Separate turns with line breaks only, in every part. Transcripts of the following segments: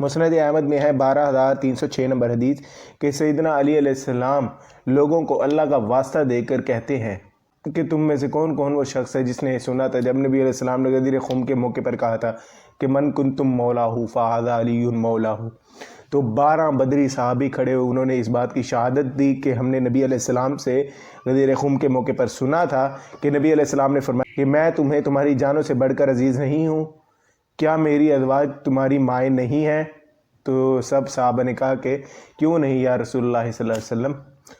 مسند احمد میں ہے 12306 نمبر حدیث کہ سیدنا علی علیہ السلام لوگوں کو اللہ کا واسطہ دے کر کہتے ہیں کہ تم میں سے کون کون وہ شخص ہے جس نے سنا تھا جب نبی علیہ السلام نے غدیر خم کے موقع پر کہا تھا کہ من کنتم مولاہ فہذا علی مولاہ، تو 12 بدری صحابی کھڑے ہوئے، انہوں نے اس بات کی شہادت دی کہ ہم نے نبی علیہ السلام سے غدیر خم کے موقع پر سنا تھا کہ نبی علیہ السلام نے فرمایا کہ میں تمہیں تمہاری جانوں سے بڑھ کر عزیز نہیں ہوں، کیا میری ازواج تمہاری مائیں نہیں ہیں؟ تو سب صحابہ نے کہا کہ کیوں نہیں یا رسول اللہ صلی اللہ علیہ وسلم؟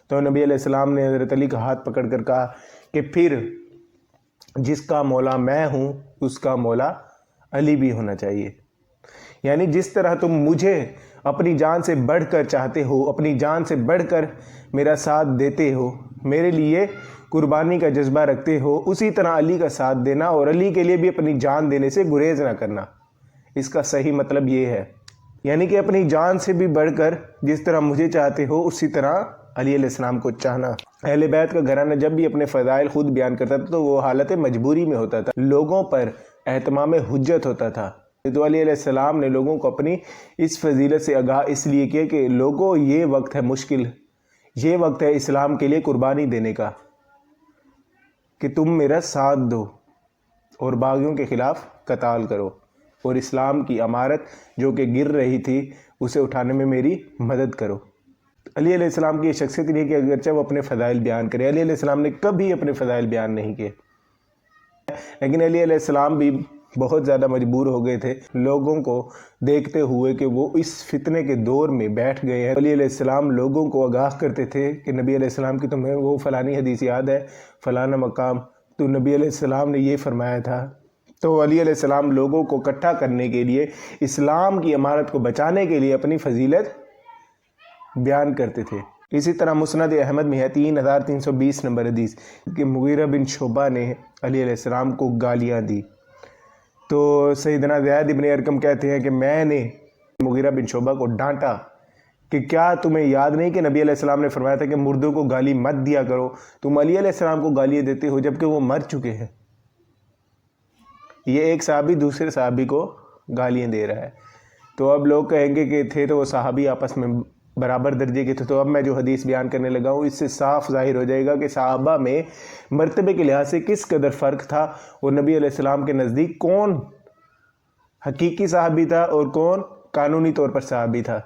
تو نبی علیہ السلام نے حضرت علی کا ہاتھ پکڑ کر کہا کہ پھر جس کا مولا میں ہوں اس کا مولا علی بھی ہونا چاہیے، یعنی جس طرح تم مجھے اپنی جان سے بڑھ کر چاہتے ہو، اپنی جان سے بڑھ کر میرا ساتھ دیتے ہو، میرے لیے قربانی کا جذبہ رکھتے ہو، اسی طرح علی کا ساتھ دینا اور علی کے لیے بھی اپنی جان دینے سے گریز نہ کرنا۔ اس کا صحیح مطلب یہ ہے، یعنی کہ اپنی جان سے بھی بڑھ کر جس طرح مجھے چاہتے ہو اسی طرح علی علیہ السلام کو چاہنا۔ اہل بیت کا گھرانہ جب بھی اپنے فضائل خود بیان کرتا تھا تو وہ حالت مجبوری میں ہوتا تھا، لوگوں پر اہتمام حجت ہوتا تھا۔ تو علی علیہ السلام نے لوگوں کو اپنی اس فضیلت سے آگاہ اس لیے کیا کہ لوگوں یہ وقت ہے مشکل، یہ وقت ہے اسلام کے لیے قربانی دینے کا، کہ تم میرا ساتھ دو اور باغیوں کے خلاف قتال کرو اور اسلام کی عمارت جو کہ گر رہی تھی اسے اٹھانے میں میری مدد کرو۔ علی علیہ السلام کی یہ شخصیت نہیں کہ اگرچہ وہ اپنے فضائل بیان کرے، علی علیہ السلام نے کبھی اپنے فضائل بیان نہیں کیے، لیکن علی علیہ السلام بھی بہت زیادہ مجبور ہو گئے تھے لوگوں کو دیکھتے ہوئے کہ وہ اس فتنے کے دور میں بیٹھ گئے ہیں۔ علی علیہ السلام لوگوں کو آگاہ کرتے تھے کہ نبی علیہ السلام کی تمہیں وہ فلانی حدیث یاد ہے، فلانا مقام، تو نبی علیہ السلام نے یہ فرمایا تھا۔ تو علی علیہ السلام لوگوں کو اکٹھا کرنے کے لیے، اسلام کی عمارت کو بچانے کے لیے اپنی فضیلت بیان کرتے تھے۔ اسی طرح مسند احمد میں ہے 3320 نمبر حدیث کہ مغیرہ بن شعبہ نے علی علیہ السلام کو گالیاں دی، تو سیدنا زید بن ارقم کہتے ہیں کہ میں نے مغیرہ بن شعبہ کو ڈانٹا کہ کیا تمہیں یاد نہیں کہ نبی علیہ السلام نے فرمایا تھا کہ مردوں کو گالی مت دیا کرو، تم علی علیہ السلام کو گالیاں دیتے ہو جبکہ وہ مر چکے ہیں۔ یہ ایک صحابی دوسرے صحابی کو گالیاں دے رہا ہے، تو اب لوگ کہیں گے کہ تھے تو وہ صحابی آپس میں برابر درجے کے تھے۔ تو اب میں جو حدیث بیان کرنے لگا ہوں اس سے صاف ظاہر ہو جائے گا کہ صحابہ میں مرتبے کے لحاظ سے کس قدر فرق تھا، اور نبی علیہ السلام کے نزدیک کون حقیقی صحابی تھا اور کون قانونی طور پر صحابی تھا۔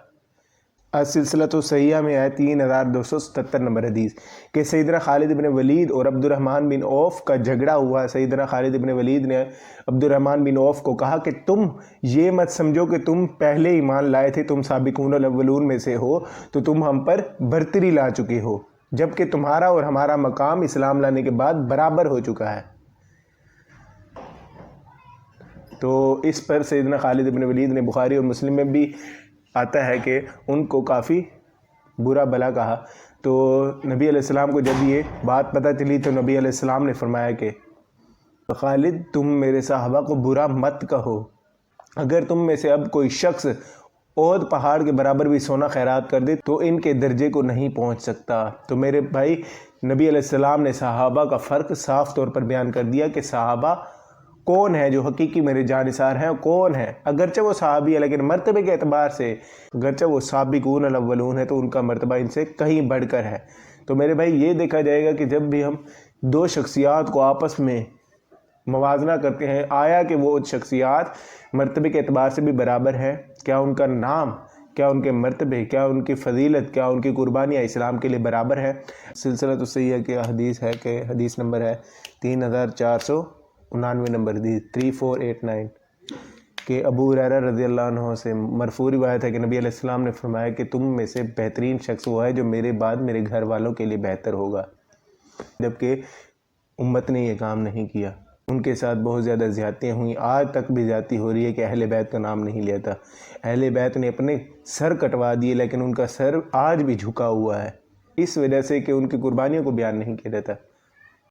السلسلۃ الصحیحہ میں ہے 3277 نمبر حدیث کہ سیدنا خالد بن ولید اور عبد الرحمن بن عوف کا جھگڑا ہوا۔ سیدنا خالد بن ولید نے عبد الرحمن بن عوف کو کہا کہ تم یہ مت سمجھو کہ تم پہلے ایمان لائے تھے، تم سابقون الاولون میں سے ہو تو تم ہم پر برتری لا چکے ہو، جبکہ تمہارا اور ہمارا مقام اسلام لانے کے بعد برابر ہو چکا ہے۔ تو اس پر سیدنا خالد بن ولید نے بخاری اور مسلم میں بھی آتا ہے کہ ان کو کافی برا بلا کہا۔ تو نبی علیہ السلام کو جب یہ بات پتہ چلی تو نبی علیہ السلام نے فرمایا کہ خالد تم میرے صحابہ کو برا مت کہو، اگر تم میں سے اب کوئی شخص احد پہاڑ کے برابر بھی سونا خیرات کر دے تو ان کے درجے کو نہیں پہنچ سکتا۔ تو میرے بھائی نبی علیہ السلام نے صحابہ کا فرق صاف طور پر بیان کر دیا کہ صحابہ کون ہے جو حقیقی میرے جانثار ہیں، کون ہیں، اگرچہ وہ صحابی ہے لیکن مرتبے کے اعتبار سے اگرچہ وہ سابقون الاولون ہے تو ان کا مرتبہ ان سے کہیں بڑھ کر ہے۔ تو میرے بھائی یہ دیکھا جائے گا کہ جب بھی ہم دو شخصیات کو آپس میں موازنہ کرتے ہیں، آیا کہ وہ شخصیات مرتبے کے اعتبار سے بھی برابر ہیں، کیا ان کا نام، کیا ان کے مرتبے، کیا ان کی فضیلت، کیا ان کی قربانیاں اسلام کے لیے برابر ہے۔ سلسلۃ الصحیحہ کی حدیث ہے کہ حدیث نمبر ہے 3499 نمبر حدیث 3489 کہ ابو ہریرہ رضی اللہ عنہ سے مرفوع روایت ہے کہ نبی علیہ السلام نے فرمایا کہ تم میں سے بہترین شخص وہ ہے جو میرے بعد میرے گھر والوں کے لیے بہتر ہوگا، جبکہ امت نے یہ کام نہیں کیا، ان کے ساتھ بہت زیادہ زیادتیاں ہوئیں، آج تک بھی زیادتی ہو رہی ہے کہ اہل بیت کا نام نہیں لیتا۔ اہل بیت نے اپنے سر کٹوا دیے لیکن ان کا سر آج بھی جھکا ہوا ہے، اس وجہ سے کہ ان کی قربانیوں کو بیان نہیں کیا جاتا۔